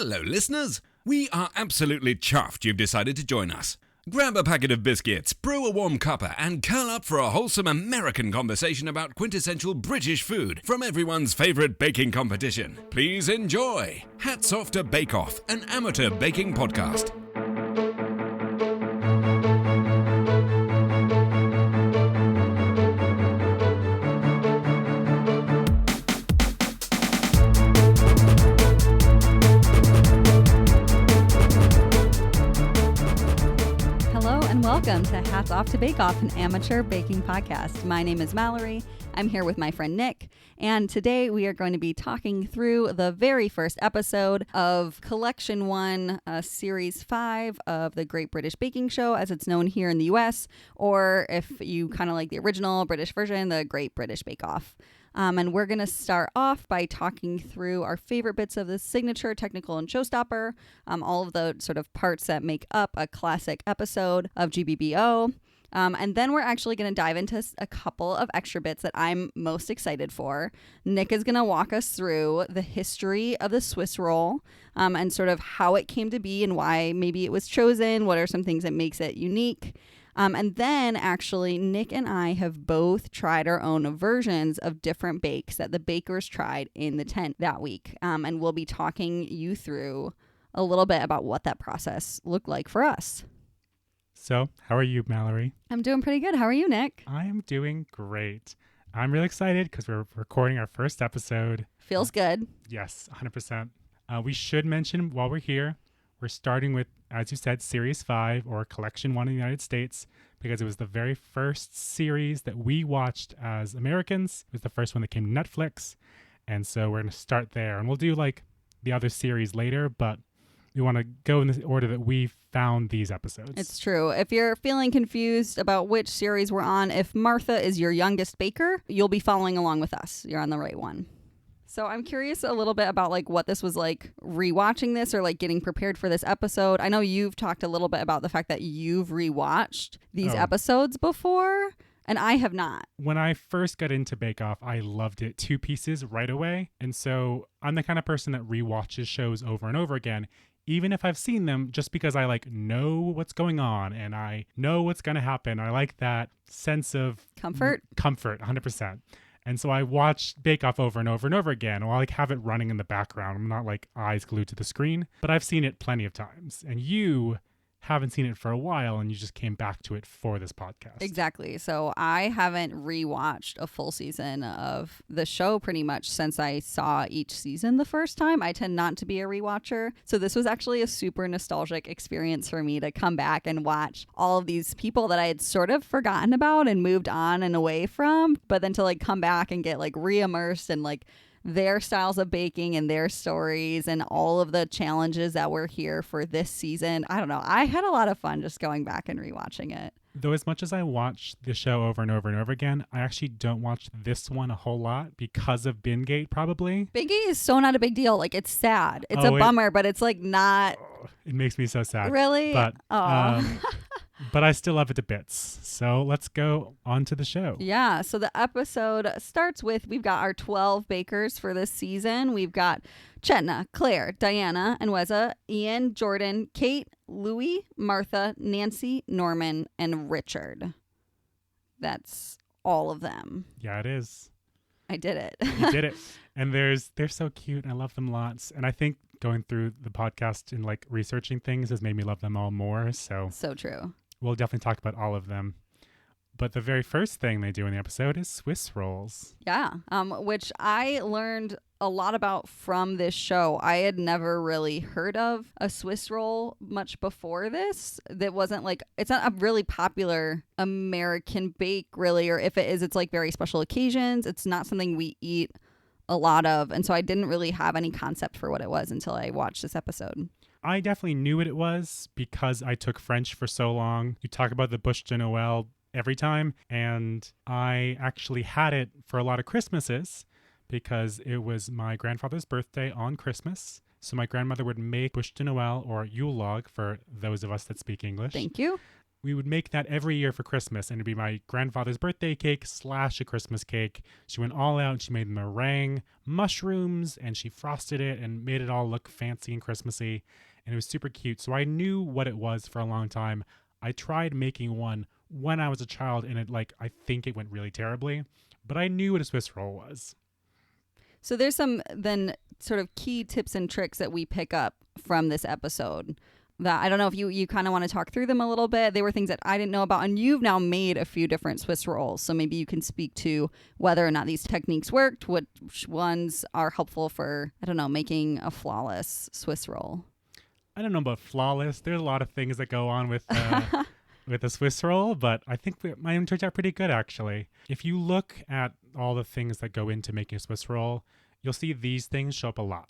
Hello, listeners! We are absolutely chuffed you've decided to join us. Grab a packet of biscuits, brew a warm cuppa, and curl up for a wholesome American conversation about quintessential British food from everyone's favourite baking competition. Please enjoy Hats Off to Bake Off, an amateur baking podcast. Welcome to Hats Off to Bake Off, an amateur baking podcast. My name is Malory. I'm here with my friend Nick, and today we are going to be talking through the very first episode of Collection 1, Series 5 of the Great British Baking Show, as it's known here in the US, or if you kind of like the original British version, the Great British Bake Off. And we're going to start off by talking through our favorite bits of the signature, technical, and showstopper, all of the sort of parts that make up a classic episode of GBBO. And then we're actually going to dive into a couple of extra bits that I'm most excited for. Nick is going to walk us through the history of the Swiss roll and sort of how it came to be and why maybe it was chosen. What are some things that makes it unique? And then actually Nick and I have both tried our own versions of different bakes that the bakers tried in the tent that week. And we'll be talking you through a little bit about what that process looked like for us. So, how are you, Malory? I'm doing pretty good. How are you, Nick? I am doing great. I'm really excited because we're recording our first episode. Feels good. Yes, 100%. We should mention while we're here, we're starting with, as you said, Series 5 or Collection 1 in the United States because it was the very first series that we watched as Americans. It was the first one that came to Netflix. And so we're going to start there. And we'll do like the other series later, but we want to go in the order that we found these episodes. It's true. If you're feeling confused about which series we're on, if Martha is your youngest baker, you'll be following along with us. You're on the right one. So I'm curious a little bit about like what this was like rewatching this or like getting prepared for this episode. I know you've talked a little bit about the fact that you've rewatched these episodes before, and I have not. When I first got into Bake Off, I loved it 2 pieces right away. And so I'm the kind of person that rewatches shows over and over again, even if I've seen them, just because I like know what's going on and I know what's going to happen. I like that sense of comfort, 100%. And so I watched Bake Off over and over and over again. Or I like have it running in the background. I'm not like eyes glued to the screen, but I've seen it plenty of times. And you haven't seen it for a while and you just came back to it for this podcast. Exactly. So I haven't rewatched a full season of the show pretty much since I saw each season the first time. I tend not to be a rewatcher. So this was actually a super nostalgic experience for me to come back and watch all of these people that I had sort of forgotten about and moved on and away from, but then to like come back and get like re-immersed in like their styles of baking and their stories and all of the challenges that were here for this season. I don't know. I had a lot of fun just going back and rewatching it. Though as much as I watch the show over and over and over again, I actually don't watch this one a whole lot because of Bingate probably. Bingate is so not a big deal. Like it's sad. It's a bummer, but it's like not. It makes me so sad. Really? But but I still love it to bits. So let's go on to the show. Yeah. So the episode starts with, we've got our 12 bakers for this season. We've got Chetna, Claire, Diana, and Weza, Ian, Jordan, Kate, Louie, Martha, Nancy, Norman, and Richard. That's all of them. Yeah, it is. I did it. You did it. And they're so cute. I love them lots. And I think going through the podcast and like researching things has made me love them all more. So true. We'll definitely talk about all of them. But the very first thing they do in the episode is Swiss rolls. Yeah, which I learned a lot about from this show. I had never really heard of a Swiss roll much before this. That wasn't like, it's not a really popular American bake really, or if it is, it's like very special occasions. It's not something we eat a lot of. And so I didn't really have any concept for what it was until I watched this episode. I definitely knew what it was because I took French for so long. You talk about the Bûche de Noël every time, and I actually had it for a lot of Christmases because it was my grandfather's birthday on Christmas. So my grandmother would make Bûche de Noël, or Yule log for those of us that speak English. Thank you. we would make that every year for Christmas, and it'd be my grandfather's birthday cake / a Christmas cake. She went all out. She made meringue, mushrooms, and she frosted it and made it all look fancy and Christmassy. And it was super cute. So I knew what it was for a long time. I tried making one when I was a child, and I think it went really terribly. But I knew what a Swiss roll was. So there's some then sort of key tips and tricks that we pick up from this episode that I don't know if you kind of want to talk through them a little bit. They were things that I didn't know about, and you've now made a few different Swiss rolls. So maybe you can speak to whether or not these techniques worked, which ones are helpful for, I don't know, making a flawless Swiss roll. I don't know about flawless. There's a lot of things that go on with with a Swiss roll, but I think mine turned out pretty good, actually. If you look at all the things that go into making a Swiss roll, you'll see these things show up a lot.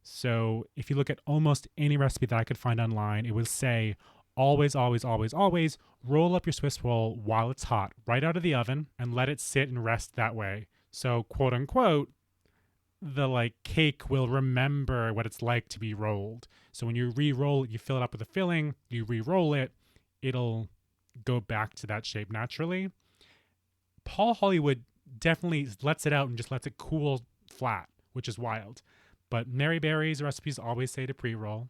So if you look at almost any recipe that I could find online, it would say always, always, always, always roll up your Swiss roll while it's hot, right out of the oven, and let it sit and rest that way. So, quote unquote, the cake will remember what it's like to be rolled. So when you re-roll it, you fill it up with a filling, you re-roll it, it'll go back to that shape naturally. Paul Hollywood definitely lets it out and just lets it cool flat, which is wild. But Mary Berry's recipes always say to pre-roll.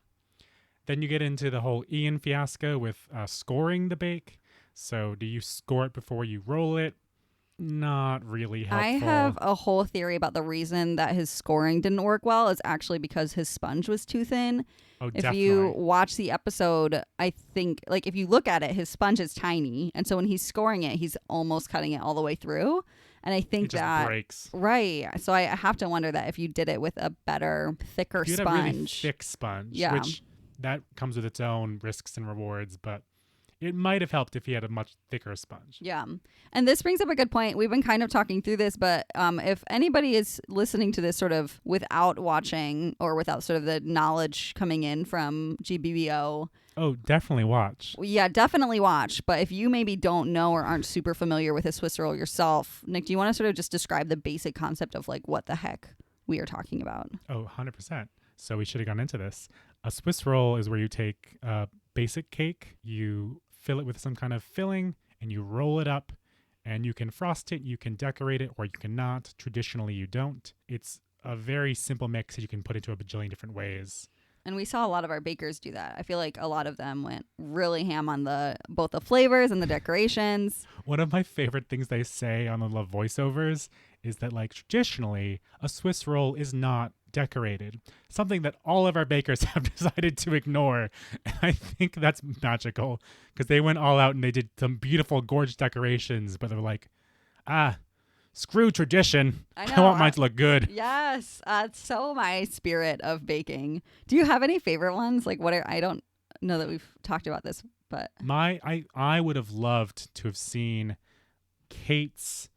Then you get into the whole Ian fiasco with scoring the bake. So do you score it before you roll it? Not really helpful. I have a whole theory about the reason that his scoring didn't work well is actually because his sponge was too thin. Oh, if definitely. you watch the episode, I think, if you look at it, his sponge is tiny. And so when he's scoring it, he's almost cutting it all the way through. And I think it just that breaks. Right. So I have to wonder that if you did it with a better, thicker if you had sponge. a really thick sponge, Yeah. which that comes with its own risks and rewards, but it might have helped if he had a much thicker sponge. Yeah. And this brings up a good point. We've been kind of talking through this, but if anybody is listening to this sort of without watching or without sort of the knowledge coming in from GBBO. Oh, definitely watch. Yeah, definitely watch. But if you maybe don't know or aren't super familiar with a Swiss roll yourself, Nick, do you want to sort of just describe the basic concept of what the heck we are talking about? Oh, 100%. So we should have gone into this. A Swiss roll is where you take a basic cake, you fill it with some kind of filling, and you roll it up, and you can frost it, you can decorate it, or you cannot. Traditionally, you don't. It's a very simple mix that you can put into a bajillion different ways. And we saw a lot of our bakers do that. I feel like a lot of them went really ham on both the flavors and the decorations. One of my favorite things they say on the Love voiceovers is that traditionally, a Swiss roll is not decorated. Something that all of our bakers have decided to ignore. And I think that's magical because they went all out and they did some beautiful, gorgeous decorations, but they were like, screw tradition. I want mine to look good. Yes. It's so my spirit of baking. Do you have any favorite ones? I don't know that we've talked about this, but I would have loved to have seen Kate's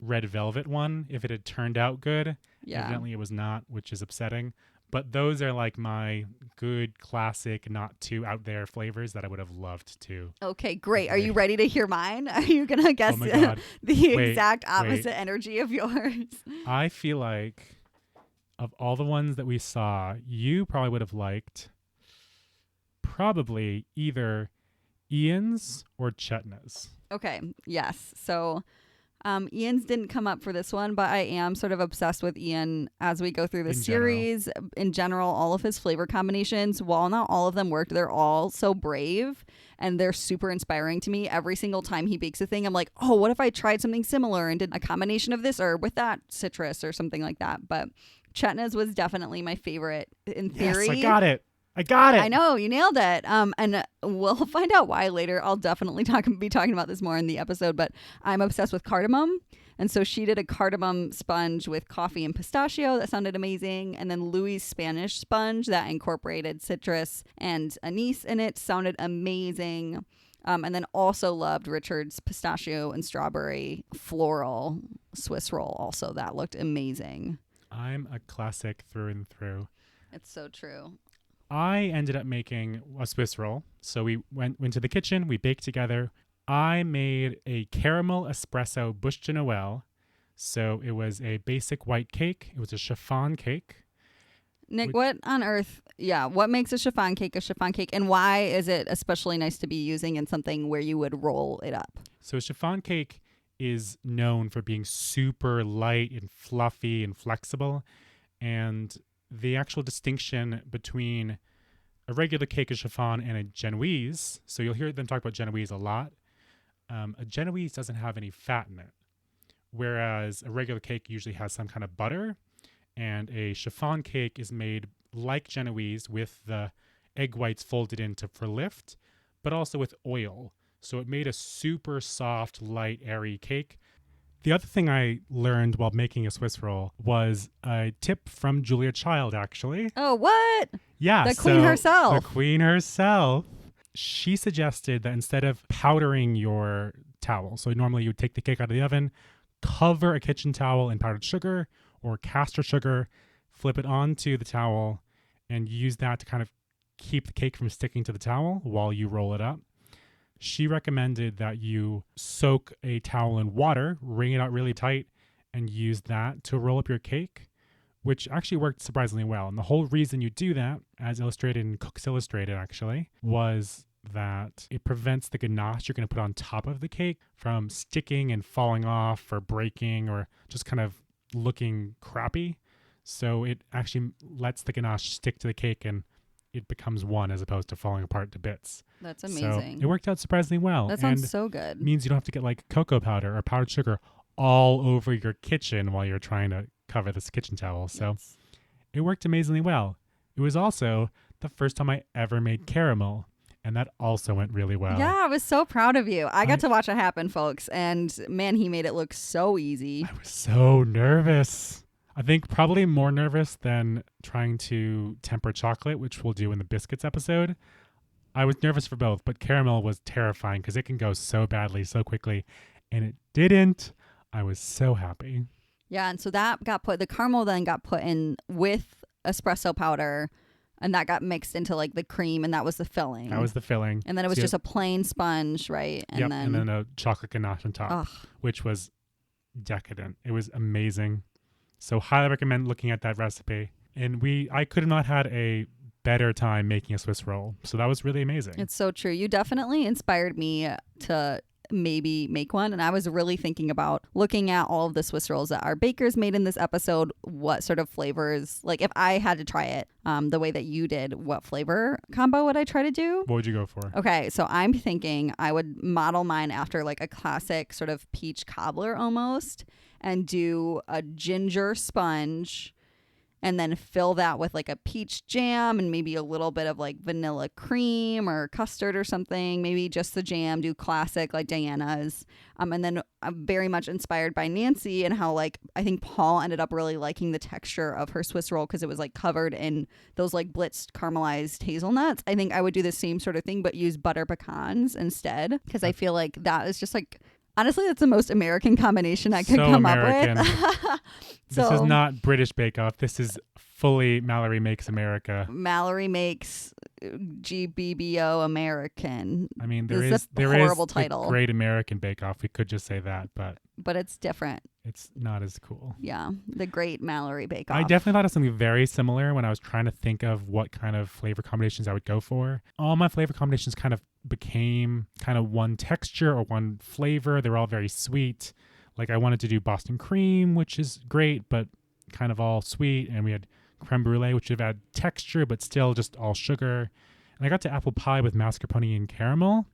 red velvet one if it had turned out good. Yeah. Evidently it was not, which is upsetting. But those are my good, classic, not too out there flavors that I would have loved to. Okay, great. Are you ready to hear mine? Are you going to guess the exact opposite energy of yours? I feel like of all the ones that we saw, you probably would have liked probably either Ian's or Chetna's. Okay, yes. So Ian's didn't come up for this one, but I am sort of obsessed with Ian as we go through the series. In general, all of his flavor combinations, while not all of them worked, they're all so brave and they're super inspiring to me. Every single time he bakes a thing, I'm like, oh, what if I tried something similar and did a combination of this or with that citrus or something like that? But Chetna's was definitely my favorite in theory. Yes, I got it. I know, you nailed it. And we'll find out why later. I'll definitely be talking about this more in the episode, but I'm obsessed with cardamom. And so she did a cardamom sponge with coffee and pistachio. That sounded amazing. And then Louis' Spanish sponge that incorporated citrus and anise in it sounded amazing. And then also loved Richard's pistachio and strawberry floral Swiss roll. Also, that looked amazing. I'm a classic through and through. It's so true. I ended up making a Swiss roll. So we went to the kitchen, we baked together. I made a caramel espresso Bûche de Noël. So it was a basic white cake. It was a chiffon cake. Nick, what on earth, what makes a chiffon cake, and why is it especially nice to be using in something where you would roll it up? So a chiffon cake is known for being super light and fluffy and flexible. And the actual distinction between a regular cake of chiffon and a Genoese, so you'll hear them talk about Genoese a lot. A Genoese doesn't have any fat in it, whereas a regular cake usually has some kind of butter. And a chiffon cake is made like Genoese with the egg whites folded into for lift, but also with oil. So it made a super soft, light, airy cake. The other thing I learned while making a Swiss roll was a tip from Julia Child, actually. Oh, what? Yeah. The queen herself. The queen herself. She suggested that instead of powdering your towel, so normally you would take the cake out of the oven, cover a kitchen towel in powdered sugar or caster sugar, flip it onto the towel, and use that to kind of keep the cake from sticking to the towel while you roll it up. She recommended that you soak a towel in water, wring it out really tight, and use that to roll up your cake, which actually worked surprisingly well. And the whole reason you do that, as illustrated in Cooks Illustrated actually, was that it prevents the ganache you're going to put on top of the cake from sticking and falling off or breaking or just kind of looking crappy. So it actually lets the ganache stick to the cake and it becomes one as opposed to falling apart to bits. That's amazing. So it worked out surprisingly well. That sounds so good. It means you don't have to get like cocoa powder or powdered sugar all over your kitchen while you're trying to cover this kitchen towel. So it worked amazingly well. It was also the first time I ever made caramel, and that also went really well. Yeah, I was so proud of you. I got to watch it happen, folks, and man, he made it look so easy. I was so nervous. I think probably more nervous than trying to temper chocolate, which we'll do in the biscuits episode. I was nervous for both, but caramel was terrifying because it can go so badly so quickly, and it didn't. I was so happy. Yeah, and so that got the caramel then got put in with espresso powder, and that got mixed into like the cream, and that was the filling. That was the filling. And then it was just a plain sponge, right? And then a chocolate ganache on top, which was decadent. It was amazing. So highly recommend looking at that recipe. And I could have not had a better time making a Swiss roll. So that was really amazing. It's so true. You definitely inspired me to maybe make one. And I was really thinking about looking at all of the Swiss rolls that our bakers made in this episode, what sort of flavors, like if I had to try it the way that you did, what flavor combo would I try to do? What would you go for? Okay, so I'm thinking I would model mine after like a classic sort of peach cobbler almost, and do a ginger sponge and then fill that with like a peach jam and maybe a little bit of like vanilla cream or custard or something. Maybe just the jam, do classic like Diana's. And then I'm very much inspired by Nancy and how like I think Paul ended up really liking the texture of her Swiss roll because it was like covered in those like blitzed caramelized hazelnuts. I think I would do the same sort of thing but use butter pecans instead because I feel like that is just like, honestly, that's the most American combination I could come American. up with. This is not British Bake Off. This is fully Malory Makes America. Malory Makes GBBO American. I mean, there is horrible title. The Great American Bake Off. We could just say that, but it's different. It's not as cool. Yeah, the Great Malory Bake Off. I definitely thought of something very similar when I was trying to think of what kind of flavor combinations I would go for. All my flavor combinations kind of became kind of one texture or one flavor. They were all very sweet. Like I wanted to do Boston cream, which is great, but kind of all sweet. And we had creme brulee, which would have had texture, but still just all sugar. And I got to apple pie with mascarpone and caramel,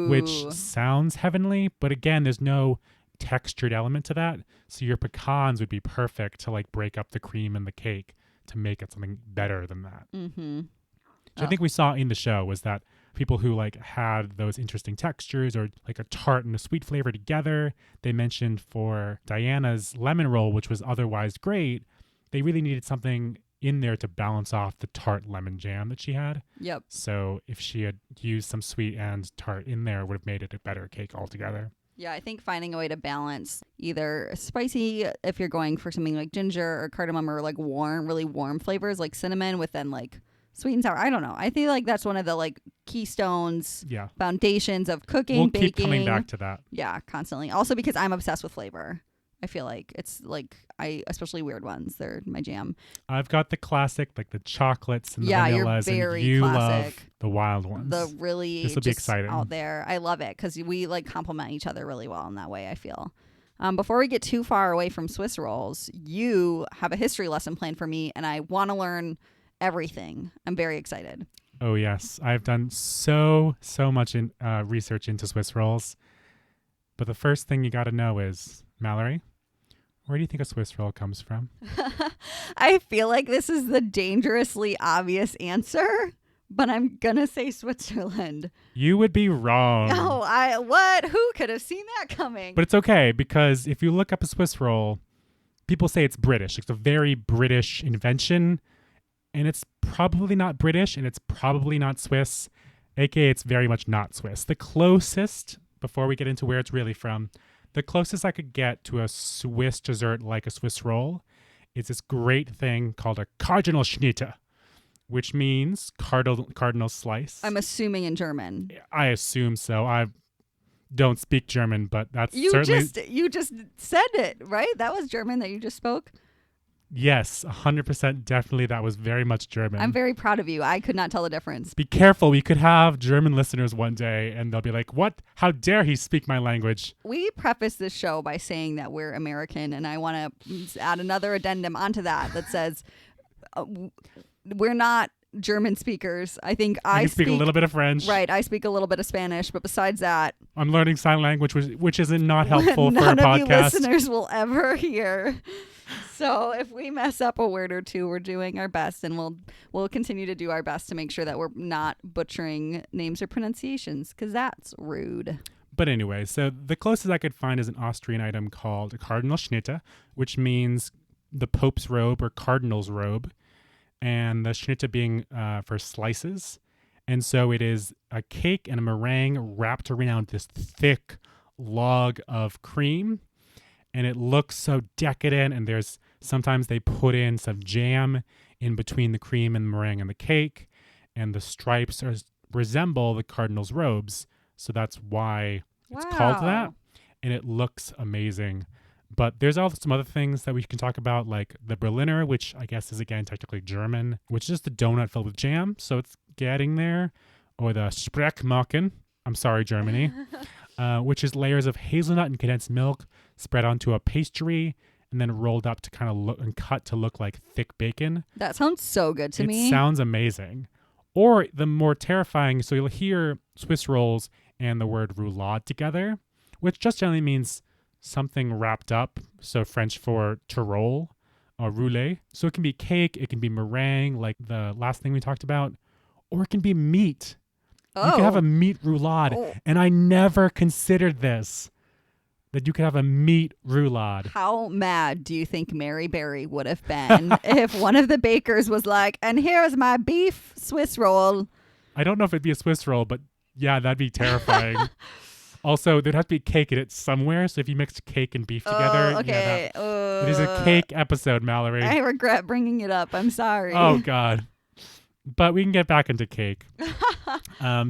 which sounds heavenly. But again, there's no textured element to that. So your pecans would be perfect to like break up the cream and the cake to make it something better than that. Mm-hmm. Which I think we saw in the show was that people who like had those interesting textures or like a tart and a sweet flavor together. They mentioned for Diana's lemon roll, which was otherwise great, they really needed something in there to balance off the tart lemon jam that she had. Yep. So if she had used some sweet and tart in there, would have made it a better cake altogether. Yeah, I think finding a way to balance either spicy if you're going for something like ginger or cardamom or like warm, really warm flavors like cinnamon with then like sweet and sour. I don't know. I feel like that's one of the like keystones, foundations of cooking, baking. Keep coming back to that. Yeah, constantly. Also because I'm obsessed with flavor. I feel like it's like especially weird ones. They're my jam. I've got the classic, like the chocolates and the Yeah, you're vanillas, very and you classic. love the wild ones. The really This will be just exciting. out there. I love it because we like complement each other really well in that way, I feel. Before we get too far away from Swiss rolls, you have a history lesson planned for me, and I want to learn everything. I'm very excited. Oh, yes. I've done so much research into Swiss rolls. But the first thing you got to know is, Malory, where do you think a Swiss roll comes from? I feel like this is the dangerously obvious answer, but I'm going to say Switzerland. You would be wrong. No, what? Who could have seen that coming? But it's okay, because if you look up a Swiss roll, people say it's British. It's a very British invention, and it's probably not British, and it's probably not Swiss, aka it's very much not Swiss. The closest, before we get into where it's really from, the closest I could get to a Swiss dessert like a Swiss roll is this great thing called a Cardinal Schnitte, which means cardinal slice. I'm assuming in German. I assume so. I don't speak German, but that's You certainly... You just said it, right? That was German that you just spoke? Yes, 100% definitely. That was very much German. I'm very proud of you. I could not tell the difference. Be careful. We could have German listeners one day, and they'll be like, what? How dare he speak my language? We preface this show by saying that we're American, and I want to add another addendum onto that says we're not German speakers. I think I can speak a little bit of French. Right, I speak a little bit of Spanish, but besides that, I'm learning sign language, which isn't not helpful for a none of you podcast. listeners will ever hear. So if we mess up a word or two, we're doing our best, and we'll continue to do our best to make sure that we're not butchering names or pronunciations, because that's rude. But anyway, so the closest I could find is an Austrian item called a Cardinal Schnitte, which means the Pope's robe or Cardinal's robe, and the Schnitte being for slices. And so it is a cake and a meringue wrapped around this thick log of cream. And it looks so decadent, and sometimes they put in some jam in between the cream and the meringue and the cake, and the stripes resemble the cardinal's robes, so that's why it's called that, and it looks amazing. But there's also some other things that we can talk about, like the Berliner, which I guess is, again, technically German, which is just a donut filled with jam, so it's getting there, or the Sprechmachen, I'm sorry, Germany, which is layers of hazelnut and condensed milk spread onto a pastry and then rolled up to kind of look and cut to look like thick bacon. That sounds so good to me. It sounds amazing. Or the more terrifying, so you'll hear Swiss rolls and the word roulade together, which just generally means something wrapped up. So French for to roll or rouler. So it can be cake, it can be meringue, like the last thing we talked about, or it can be meat. Oh. You can have a meat roulade. Oh. And I never considered this, that you could have a meat roulade. How mad do you think Mary Berry would have been if one of the bakers was like, and here's my beef Swiss roll? I don't know if it'd be a Swiss roll, but yeah, that'd be terrifying. Also, there'd have to be cake in it somewhere. So if you mixed cake and beef together, okay. It is a cake episode, Malory. I regret bringing it up. I'm sorry. Oh, God. But we can get back into cake.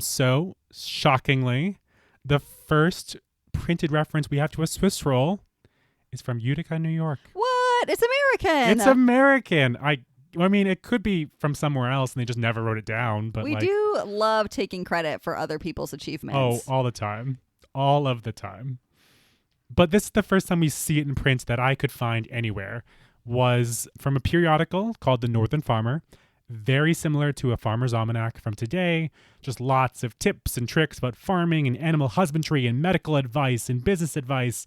So, shockingly, the first printed reference we have to a Swiss roll is from Utica, New York. What? It's American. It's American. I mean, it could be from somewhere else and they just never wrote it down. But we do love taking credit for other people's achievements. Oh, all the time. All of the time. But this is the first time we see it in print that I could find anywhere. Was from a periodical called The Northern Farmer. Very similar to a Farmer's Almanac from today. Just lots of tips and tricks about farming and animal husbandry and medical advice and business advice.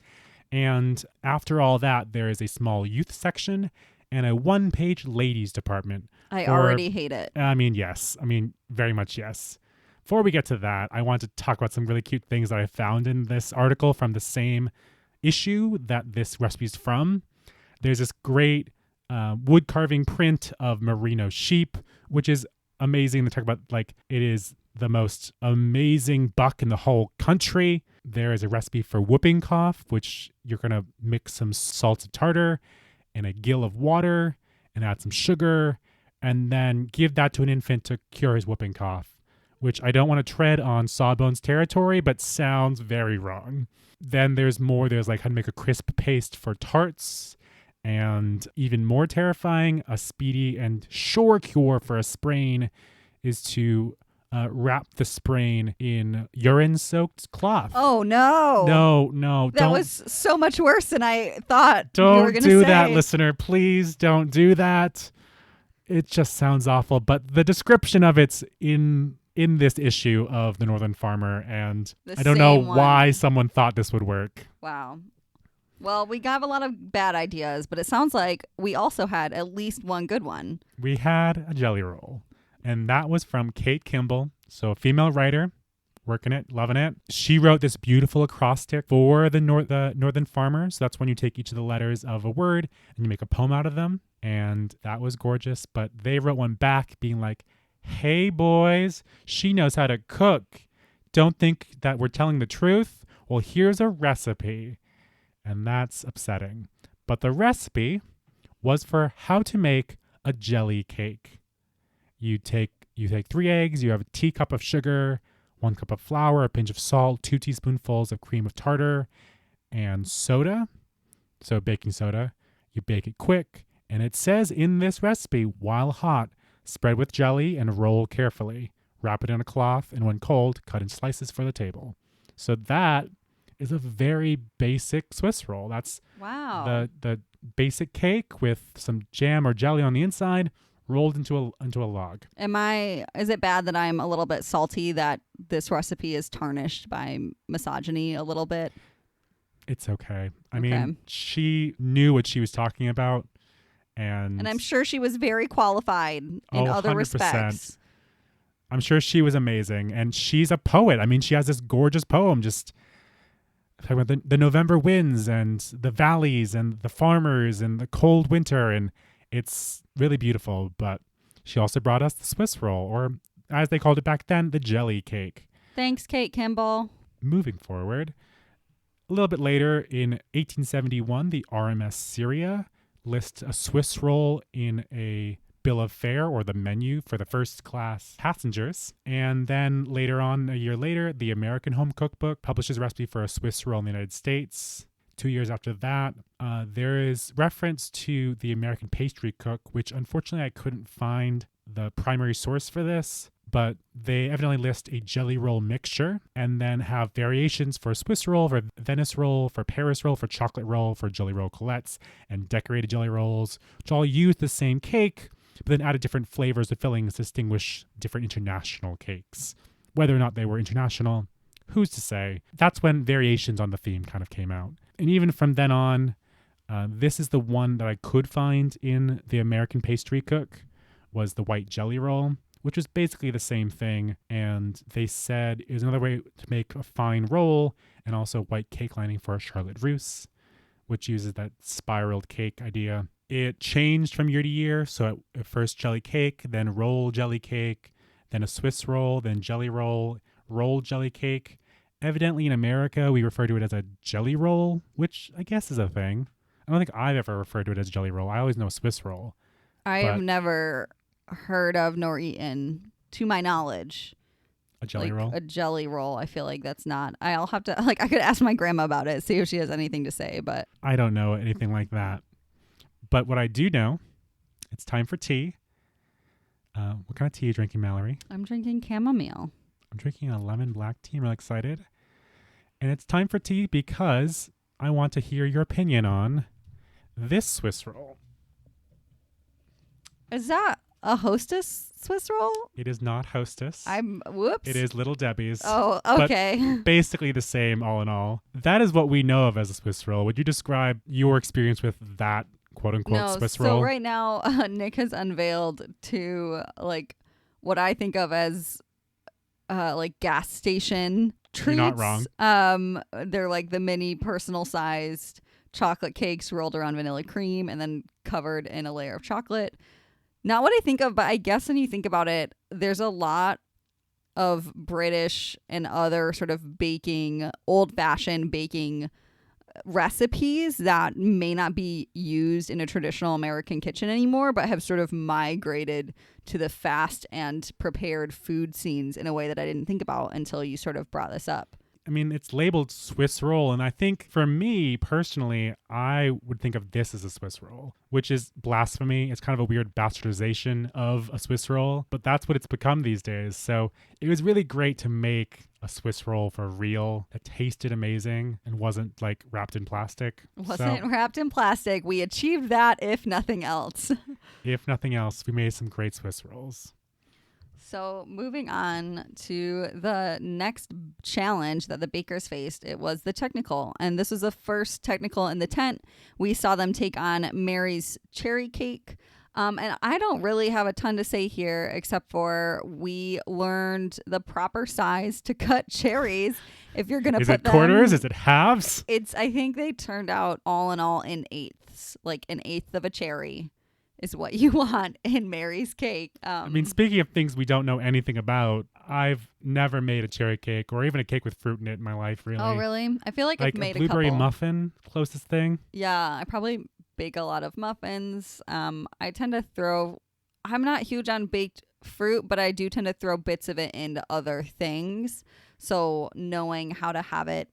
And after all that, there is a small youth section and a one-page ladies department. I already hate it. I mean, yes. I mean, very much yes. Before we get to that, I want to talk about some really cute things that I found in this article from the same issue that this recipe is from. There's this great wood carving print of merino sheep, which is amazing. They talk about like it is the most amazing buck in the whole country. There is a recipe for whooping cough, which you're going to mix some salted tartar and a gill of water and add some sugar and then give that to an infant to cure his whooping cough, which I don't want to tread on Sawbones territory, but sounds very wrong. Then there's more. There's like how to make a crisp paste for tarts. And even more terrifying, a speedy and sure cure for a sprain is to wrap the sprain in urine-soaked cloth. Oh, no. No. That was so much worse than I thought you were Don't going to say. do that, listener. Please don't do that. It just sounds awful. But the description of it's in this issue of The Northern Farmer, and I don't know why someone thought this would work. Wow. Well, we got a lot of bad ideas, but it sounds like we also had at least one good one. We had a jelly roll, and that was from Kate Kimball, so a female writer, working it, loving it. She wrote this beautiful acrostic for the Northern Farmer, so that's when you take each of the letters of a word and you make a poem out of them, and that was gorgeous. But they wrote one back being like, "Hey boys, she knows how to cook. Don't think that we're telling the truth? Well, here's a recipe." And that's upsetting. But the recipe was for how to make a jelly cake. You take 3 eggs, you have a teacup of sugar, 1 cup of flour, a pinch of salt, 2 teaspoonfuls of cream of tartar, and soda. So baking soda. You bake it quick. And it says in this recipe, while hot, spread with jelly and roll carefully. Wrap it in a cloth, and when cold, cut in slices for the table. So that is a very basic Swiss roll. That's the basic cake with some jam or jelly on the inside, rolled into a log. Is it bad that I'm a little bit salty that this recipe is tarnished by misogyny a little bit? It's okay. I mean, she knew what she was talking about, and I'm sure she was very qualified in other 100%. respects. I'm sure she was amazing, and she's a poet. I mean, she has this gorgeous poem just talking about the November winds and the valleys and the farmers and the cold winter, and it's really beautiful. But she also brought us the Swiss roll, or as they called it back then, the jelly cake. Thanks, Kate Kimball. Moving forward, a little bit later in 1871, the RMS Syria lists a Swiss roll in a bill of fare, or the menu for the first class passengers. And then later on, a year later, the American Home Cookbook publishes a recipe for a Swiss roll in the United States. 2 years after that, there is reference to the American Pastry Cook, which unfortunately I couldn't find the primary source for this, but they evidently list a jelly roll mixture and then have variations for Swiss roll, for Venice roll, for Paris roll, for chocolate roll, for jelly roll colettes, and decorated jelly rolls, which all use the same cake, but then added different flavors of fillings to distinguish different international cakes. Whether or not they were international, who's to say? That's when variations on the theme kind of came out. And even from then on, this is the one that I could find in the American Pastry Cook, was the white jelly roll, which was basically the same thing. And they said it was another way to make a fine roll, and also white cake lining for a Charlotte Russe, which uses that spiraled cake idea. It changed from year to year. So at first jelly cake, then roll jelly cake, then a Swiss roll, then jelly roll, rolled jelly cake. Evidently in America, we refer to it as a jelly roll, which I guess is a thing. I don't think I've ever referred to it as jelly roll. I always know Swiss roll. I have never heard of nor eaten, to my knowledge, a jelly roll. A jelly roll. I feel like that's not. I'll have to I could ask my grandma about it, see if she has anything to say. But I don't know anything like that. But what I do know, it's time for tea. What kind of tea are you drinking, Malory? I'm drinking chamomile. I'm drinking a lemon black tea. I'm really excited. And it's time for tea because I want to hear your opinion on this Swiss roll. Is that a Hostess Swiss roll? It is not Hostess. Whoops. It is Little Debbie's. Oh, okay. But basically the same all in all. That is what we know of as a Swiss roll. Would you describe your experience with that quote-unquote Swiss roll? So right now, Nick has unveiled two, what I think of as gas station treats. You're not wrong. They're like the mini personal-sized chocolate cakes rolled around vanilla cream and then covered in a layer of chocolate. Not what I think of, but I guess when you think about it, there's a lot of British and other sort of baking, old-fashioned baking recipes that may not be used in a traditional American kitchen anymore, but have sort of migrated to the fast and prepared food scenes in a way that I didn't think about until you sort of brought this up. I mean, it's labeled Swiss roll, and I think for me personally, I would think of this as a Swiss roll, which is blasphemy. It's kind of a weird bastardization of a Swiss roll, but that's what it's become these days. So it was really great to make a Swiss roll for real that tasted amazing and wasn't like wrapped in plastic. Wasn't wrapped in plastic. We achieved that, if nothing else. If nothing else, we made some great Swiss rolls. So moving on to the next challenge that the bakers faced, it was the technical. And this was the first technical in the tent. We saw them take on Mary's cherry cake. And I don't really have a ton to say here, except for we learned the proper size to cut cherries. If you're going to put them... Is it quarters? Is it halves? I think they turned out all in all in eighths, like an eighth of a cherry is what you want in Mary's cake. I mean, speaking of things we don't know anything about, I've never made a cherry cake or even a cake with fruit in it in my life, really. Oh, really? I feel like I've made a blueberry couple. muffin, closest thing. Yeah, I probably bake a lot of muffins. I tend to I'm not huge on baked fruit, but I do tend to throw bits of it into other things. So knowing how to have it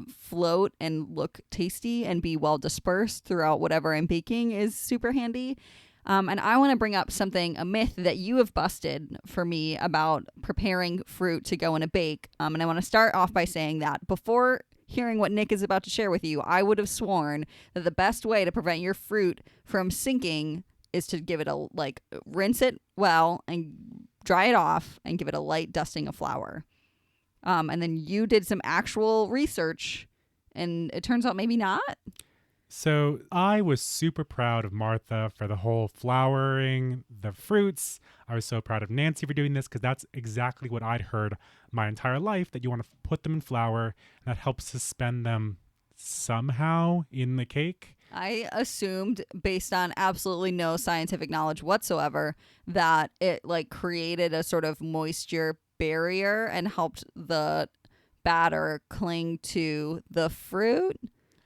float and look tasty and be well dispersed throughout whatever I'm baking is super handy. And I want to bring up a myth that you have busted for me about preparing fruit to go in a bake. And I want to start off by saying that before hearing what Nick is about to share with you, I would have sworn that the best way to prevent your fruit from sinking is to give it rinse it well and dry it off and give it a light dusting of flour. And then you did some actual research, and it turns out maybe not. So I was super proud of Martha for the whole flouring, the fruits. I was so proud of Nancy for doing this because that's exactly what I'd heard my entire life, that you want to put them in flour and that helps suspend them somehow in the cake. I assumed, based on absolutely no scientific knowledge whatsoever, that it created a sort of moisture barrier and helped the batter cling to the fruit.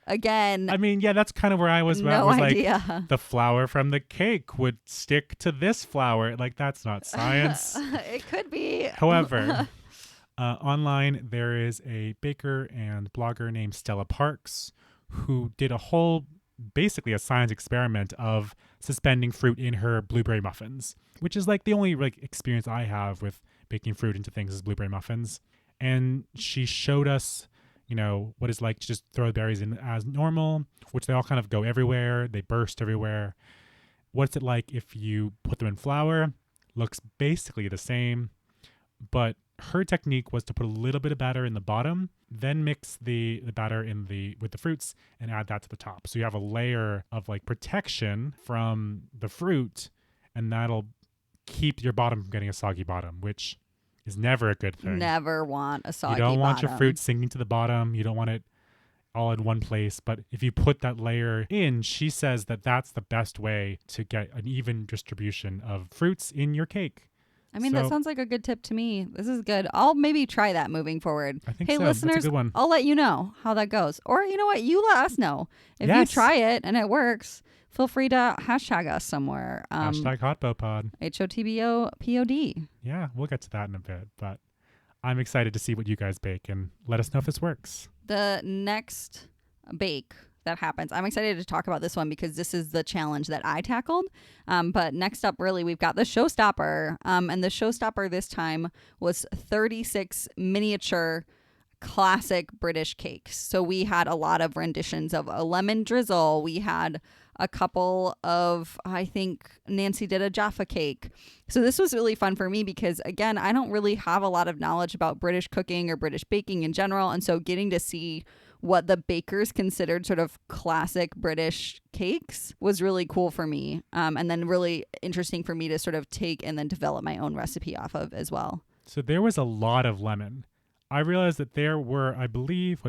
Again, I mean, yeah, that's kind of where I was. No idea. Like, the flour from the cake would stick to this flour. Like, that's not science. It could be. However, online there is a baker and blogger named Stella Parks who did basically a science experiment of suspending fruit in her blueberry muffins, which is the only experience I have with baking fruit into things is blueberry muffins. And she showed us, what it's like to just throw the berries in as normal, which they all kind of go everywhere. They burst everywhere. What's it like if you put them in flour? Looks basically the same, but her technique was to put a little bit of batter in the bottom, then mix the batter with the fruits and add that to the top. So you have a layer of protection from the fruit, and that'll keep your bottom from getting a soggy bottom, which is never a good thing. Never want a soggy bottom. You don't want bottom. your fruit sinking to the bottom. You don't want it all in one place. But if you put that layer in, she says that that's the best way to get an even distribution of fruits in your cake. I mean, that sounds like a good tip to me. This is good. I'll maybe try that moving forward. I think hey, so. listeners, That's a good one. I'll let you know how that goes. Or you know what? You let us know. If you try it and it works, feel free to hashtag us somewhere. Hashtag HotBoPod. HOTBOPOD. Yeah, we'll get to that in a bit. But I'm excited to see what you guys bake and let us know if this works. The next bake that happens. I'm excited to talk about this one because this is the challenge that I tackled. But next up, really, we've got the showstopper. And the showstopper this time was 36 miniature classic British cakes. So we had a lot of renditions of a lemon drizzle. We had a couple of, I think Nancy did a Jaffa cake. So this was really fun for me because, again, I don't really have a lot of knowledge about British cooking or British baking in general. And so getting to see what the bakers considered sort of classic British cakes was really cool for me. And then really interesting for me to sort of take and then develop my own recipe off of as well. So there was a lot of lemon. I realized that there were, I believe,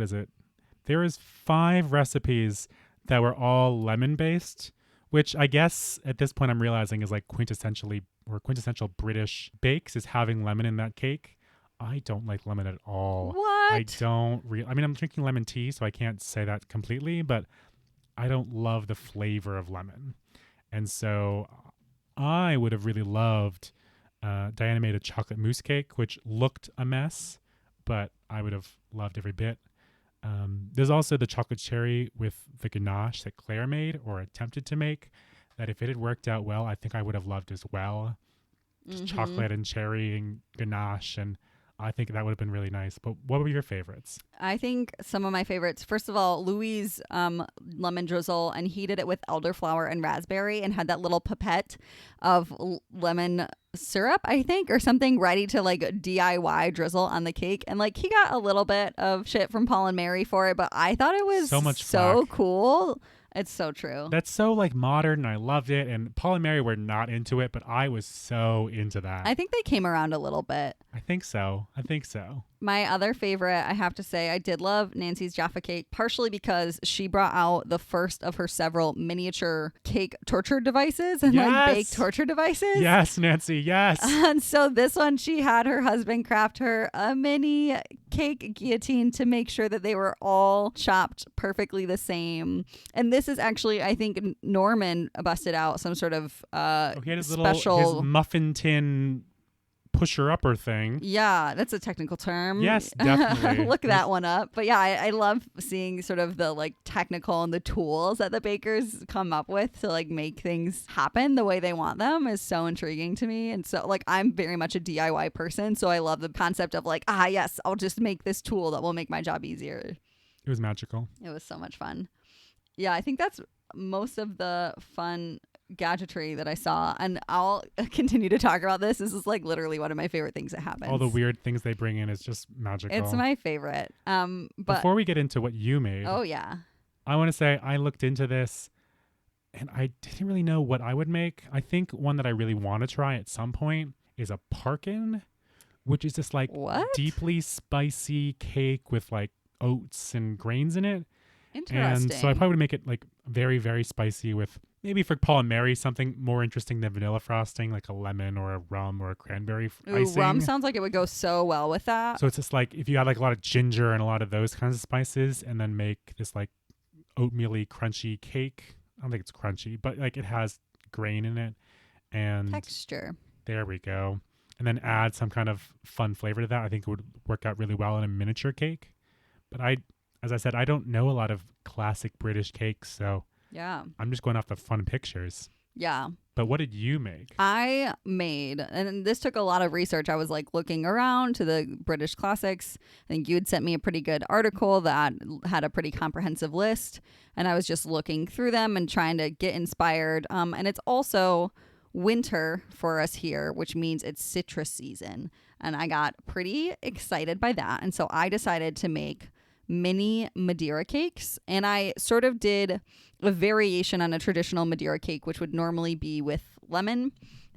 there was 5 recipes that were all lemon based, which I guess at this point I'm realizing is quintessential British bakes is having lemon in that cake. I don't like lemon at all. What? I mean, I'm drinking lemon tea, so I can't say that completely, but I don't love the flavor of lemon. And so I would have really loved Diana made a chocolate mousse cake, which looked a mess, but I would have loved every bit. There's also the chocolate cherry with the ganache that Claire made or attempted to make, that if it had worked out well, I think I would have loved as well. Just chocolate and cherry and ganache, and I think that would have been really nice. But what were your favorites? I think some of my favorites, first of all, Louis' lemon drizzle, and he did it with elderflower and raspberry and had that little pipette of lemon syrup, I think, or something, ready to like DIY drizzle on the cake. And like he got a little bit of shit from Paul and Mary for it, but I thought it was so cool. It's so true. That's so like modern, and I loved it. And Paul and Mary were not into it, but I was so into that. I think they came around a little bit. I think so. My other favorite, I have to say, I did love Nancy's Jaffa cake, partially because she brought out the first of her several miniature cake torture devices and like bake torture devices. Yes, Nancy, yes. And so this one, she had her husband craft her a mini cake guillotine to make sure that they were all chopped perfectly the same. And this is actually, I think, Norman busted out some sort of he had his special his muffin tin pusher-upper thing. Yeah, that's a technical term. Yes, definitely. Look that one up. But yeah, I love seeing sort of the like technical and the tools that the bakers come up with to like make things happen the way they want them is so intriguing to me. And so like I'm very much a DIY person, so I love the concept of like, yes, I'll just make this tool that will make my job easier. It was magical. It was so much fun. Yeah, I think that's most of the fun gadgetry that I saw, and I'll continue to talk about this. This is like literally one of my favorite things that happens. All the weird things they bring in is just magical. It's my favorite. But before we get into what you made, I want to say I looked into this and I didn't really know what I would make. I think one that I really want to try at some point is a parkin, which is this like deeply spicy cake with like oats and grains in it. Interesting. And so I probably would make it like very, very spicy with maybe for Paul and Mary something more interesting than vanilla frosting, like a lemon or a rum or a cranberry icing. Rum sounds like it would go so well with that. So it's just like if you had like a lot of ginger and a lot of those kinds of spices and then make this like oatmeal-y crunchy cake. I don't think it's crunchy, but like it has grain in it and texture. There we go. And then add some kind of fun flavor to that. I think it would work out really well in a miniature cake. But as I said, I don't know a lot of classic British cakes, so yeah, I'm just going off the fun pictures. Yeah. But what did you make? I made, and this took a lot of research. I was like looking around to the British classics. I think you had sent me a pretty good article that had a pretty comprehensive list, and I was just looking through them and trying to get inspired. And it's also winter for us here, which means it's citrus season. And I got pretty excited by that. And so I decided to make mini Madeira cakes, and I sort of did a variation on a traditional Madeira cake, which would normally be with lemon,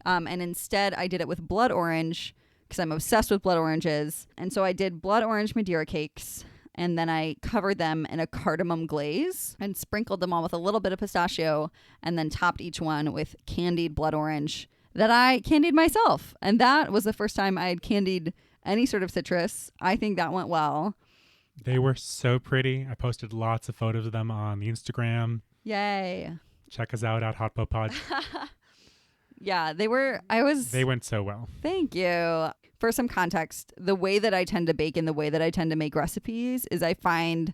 and instead I did it with blood orange because I'm obsessed with blood oranges. And so I did blood orange Madeira cakes, and then I covered them in a cardamom glaze and sprinkled them all with a little bit of pistachio, and then topped each one with candied blood orange that I candied myself. And that was the first time I had candied any sort of citrus. I think that went well. They were so pretty. I posted lots of photos of them on the Instagram. Yay. Check us out at HotPopod. Yeah, they went so well. Thank you. For some context, the way that I tend to bake and the way that I tend to make recipes is I find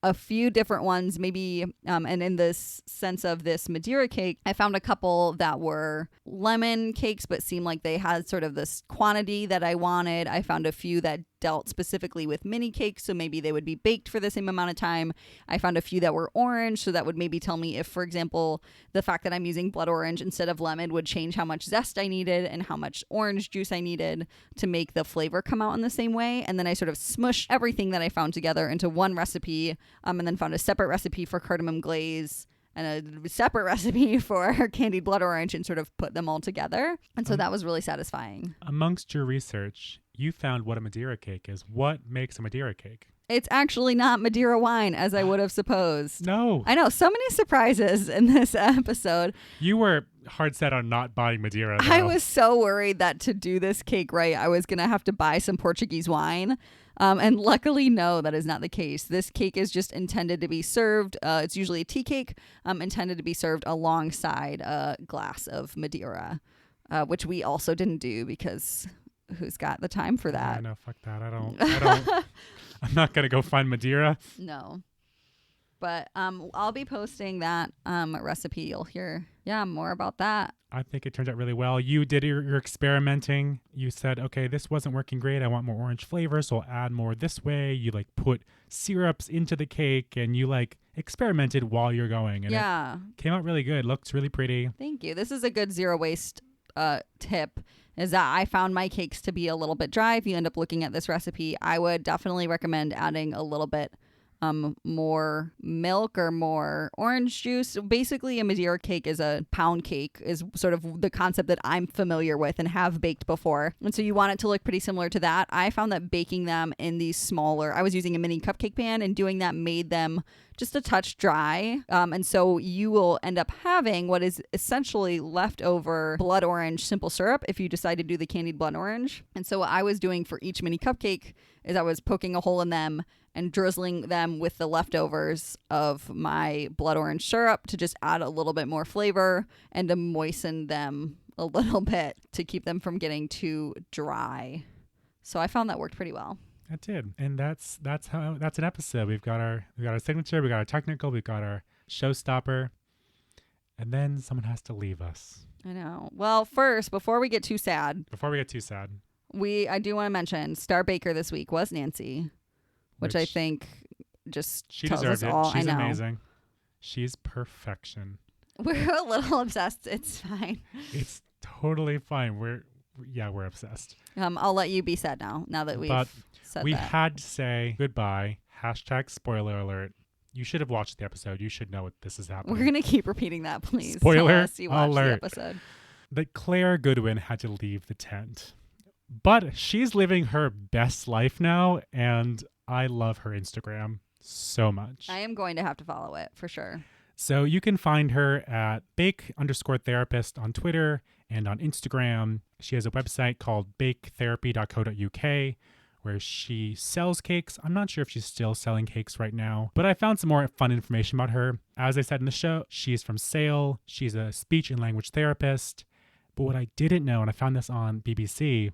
a few different ones, maybe, and in this sense of this Madeira cake, I found a couple that were lemon cakes, but seemed like they had sort of this quantity that I wanted. I found a few that dealt specifically with mini cakes, so maybe they would be baked for the same amount of time. I found a few that were orange, so that would maybe tell me if, for example, the fact that I'm using blood orange instead of lemon would change how much zest I needed and how much orange juice I needed to make the flavor come out in the same way. And then I sort of smushed everything that I found together into one recipe, and then found a separate recipe for cardamom glaze and a separate recipe for candied blood orange, and sort of put them all together. And so that was really satisfying. Amongst your research, you found what a Madeira cake is. What makes a Madeira cake? It's actually not Madeira wine, as I would have supposed. No. I know, so many surprises in this episode. You were hard set on not buying Madeira, though. I was so worried that to do this cake right, I was going to have to buy some Portuguese wine. And luckily, no, that is not the case. This cake is just intended to be served. It's usually a tea cake, intended to be served alongside a glass of Madeira, which we also didn't do because who's got the time for that? Yeah, no, fuck that. I don't. I'm not going to go find Madeira. No. But I'll be posting that recipe. You'll hear, more about that. I think it turned out really well. You did your experimenting. You said, okay, this wasn't working great. I want more orange flavor, so I'll add more this way. You put syrups into the cake, and you experimented while you're going. And it came out really good. Looks really pretty. Thank you. This is a good zero waste tip. Is that I found my cakes to be a little bit dry. If you end up looking at this recipe, I would definitely recommend adding a little bit more milk or more orange juice. Basically, a Madeira cake is a pound cake, is sort of the concept that I'm familiar with and have baked before. And so you want it to look pretty similar to that. I found that baking them in these smaller, I was using a mini cupcake pan, and doing that made them just a touch dry. And so you will end up having what is essentially leftover blood orange simple syrup if you decide to do the candied blood orange. And so what I was doing for each mini cupcake is I was poking a hole in them and drizzling them with the leftovers of my blood orange syrup to just add a little bit more flavor and to moisten them a little bit to keep them from getting too dry. So I found that worked pretty well. It did. And that's an episode. We've got our signature, we got our technical, we've got our showstopper, and then someone has to leave us. I know. Well, first, before we get too sad, I do want to mention Star Baker this week was Nancy, which I think just she tells deserved us all. She's I know. amazing. She's perfection. We're a little obsessed. It's fine. It's totally fine. We're obsessed. I'll let you be sad now that we've said we that. had to say goodbye. # spoiler alert. You should have watched the episode. You should know what this is happening. We're going to keep repeating that, please. Spoiler Tell us you watched alert. the episode. That Claire Goodwin had to leave the tent. But she's living her best life now, and I love her Instagram so much. I am going to have to follow it for sure. So you can find her at bake_therapist on Twitter and on Instagram. She has a website called baketherapy.co.uk where she sells cakes. I'm not sure if she's still selling cakes right now, but I found some more fun information about her. As I said in the show, she's from Sale. She's a speech and language therapist. But what I didn't know, and I found this on BBC,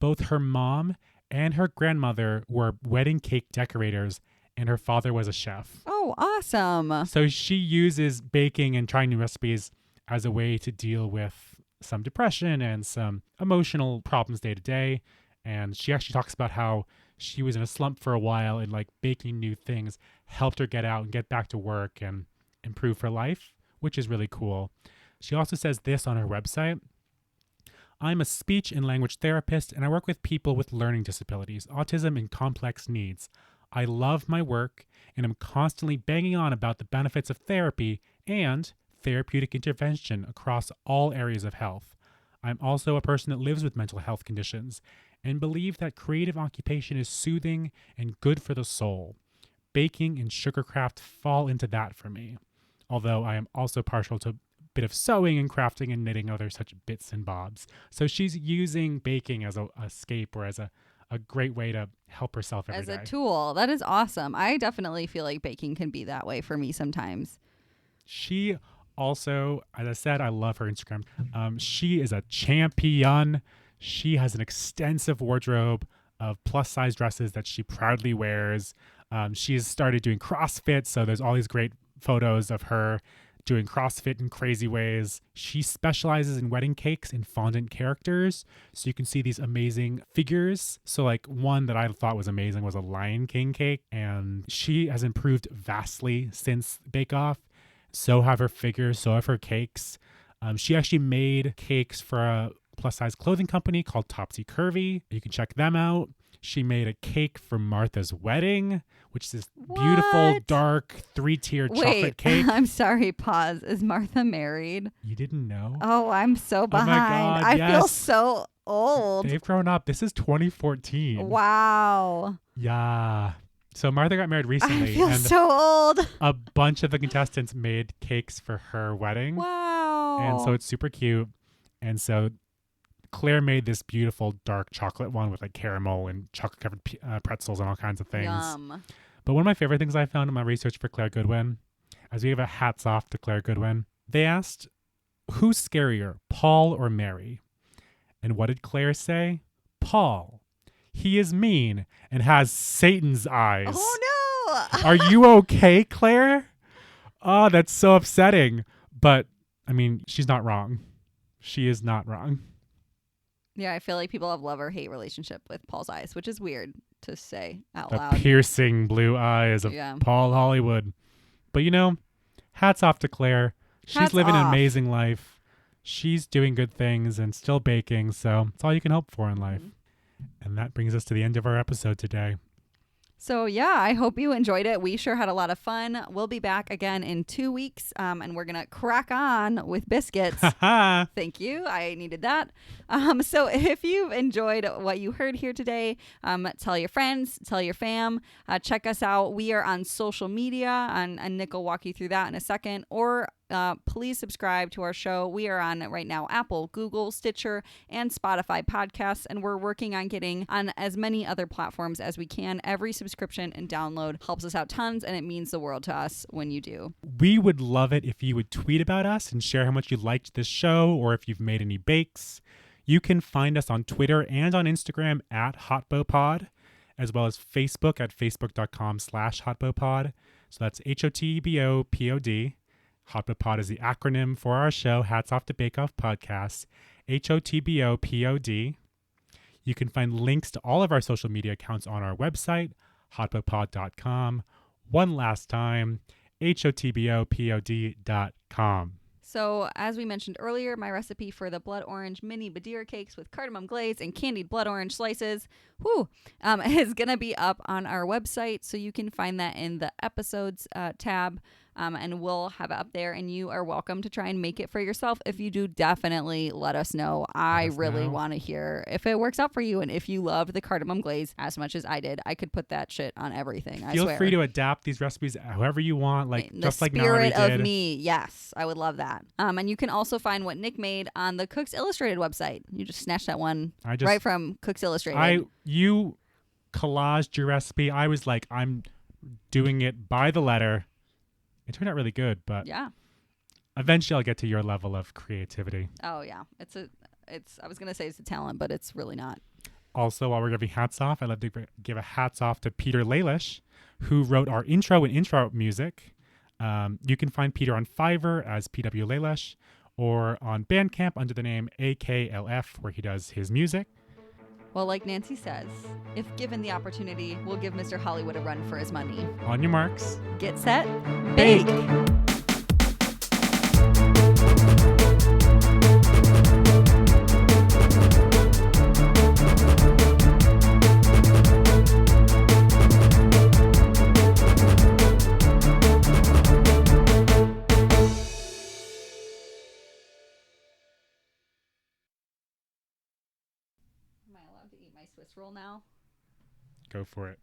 both her mom and her grandmother were wedding cake decorators, and her father was a chef. Oh, awesome. So she uses baking and trying new recipes as a way to deal with some depression and some emotional problems day to day. And she actually talks about how she was in a slump for a while, and baking new things helped her get out and get back to work and improve her life, which is really cool. She also says this on her website: I'm a speech and language therapist, and I work with people with learning disabilities, autism, and complex needs. I love my work, and I'm constantly banging on about the benefits of therapy and therapeutic intervention across all areas of health. I'm also a person that lives with mental health conditions and believe that creative occupation is soothing and good for the soul. Baking and sugarcraft fall into that for me, although I am also partial to bit of sewing and crafting and knitting, other such bits and bobs. So she's using baking as a escape, or as a great way to help herself every day. As a tool. That is awesome. I definitely feel like baking can be that way for me sometimes. She also, as I said, I love her Instagram. She is a champion. She has an extensive wardrobe of plus size dresses that she proudly wears. She's started doing CrossFit, so there's all these great photos of her doing CrossFit in crazy ways. She specializes in wedding cakes and fondant characters. So you can see these amazing figures. So one that I thought was amazing was a Lion King cake. And she has improved vastly since Bake Off. So have her figures, so have her cakes. She actually made cakes for a plus size clothing company called Topsy Curvy. You can check them out. She made a cake for Martha's wedding, which is this beautiful, dark, 3-tiered chocolate cake. I'm sorry, pause. Is Martha married? You didn't know? Oh, I'm so behind. Oh my God, I yes. feel so old. They've grown up. This is 2014. Wow. Yeah. So Martha got married I recently, feel and so old. a bunch of the contestants made cakes for her wedding. Wow. And so it's super cute. And so Claire made this beautiful dark chocolate one with like caramel and chocolate covered pretzels and all kinds of things. Yum. But one of my favorite things I found in my research for Claire Goodwin, as we give a hats off to Claire Goodwin, they asked, who's scarier, Paul or Mary? And what did Claire say? Paul. He is mean and has Satan's eyes. Oh no. Are you okay, Claire? Oh, that's so upsetting. But, I mean, she's not wrong. She is not wrong. Yeah, I feel like people have love or hate relationship with Paul's eyes, which is weird to say out The loud. piercing blue eyes of Yeah. Paul Hollywood. But, you know, hats off to Claire. She's Hats living an off. amazing life. She's doing good things and still baking. So it's all you can hope for in life. And that brings us to the end of our episode today. So yeah, I hope you enjoyed it. We sure had a lot of fun. We'll be back again in 2 weeks, and we're gonna crack on with biscuits. Thank you. I needed that. So if you've enjoyed what you heard here today, tell your friends, tell your fam. Check us out. We are on social media, and Nick will walk you through that in a second. Or please subscribe to our show. We are on right now Apple, Google, Stitcher, and Spotify podcasts, and we're working on getting on as many other platforms as we can. Every subscription and download helps us out tons, and it means the world to us when you do. We would love it if you would tweet about us and share how much you liked this show, or if you've made any bakes. You can find us on Twitter and on Instagram at HotBoPod, as well as Facebook at facebook.com/HotBoPod. So that's HOTBOPOD. HotBoPod is the acronym for our show, Hats Off to Bake Off Podcasts, HOTBOPOD. You can find links to all of our social media accounts on our website, hotbopod.com. One last time, HOTBOPOD.com. So, as we mentioned earlier, my recipe for the blood orange mini Madeira cakes with cardamom glaze and candied blood orange slices is going to be up on our website. So you can find that in the episodes tab. And we'll have it up there, and you are welcome to try and make it for yourself. If you do, definitely let us know. I really want to hear if it works out for you, and if you loved the cardamom glaze as much as I did. I could put that shit on everything. I Feel swear. free to adapt these recipes however you want, just like Malory The spirit did. of me, yes, I would love that. And you can also find what Nick made on the Cooks Illustrated website. You just snatched that one right from Cooks Illustrated. You collaged your recipe. I was like, I'm doing it by the letter. It turned out really good, but yeah, eventually I'll get to your level of creativity. Oh yeah, I was gonna say it's a talent, but it's really not. Also, while we're giving hats off, I'd love to give a hats off to Peter Lalish, who wrote our intro and intro music. You can find Peter on Fiverr as PW Lalish, or on Bandcamp under the name AKLF, where he does his music. Well, like Nancy says, if given the opportunity, we'll give Mr. Hollywood a run for his money. On your marks. Get set. Bake! Am I allowed to eat my Swiss roll now? Go for it.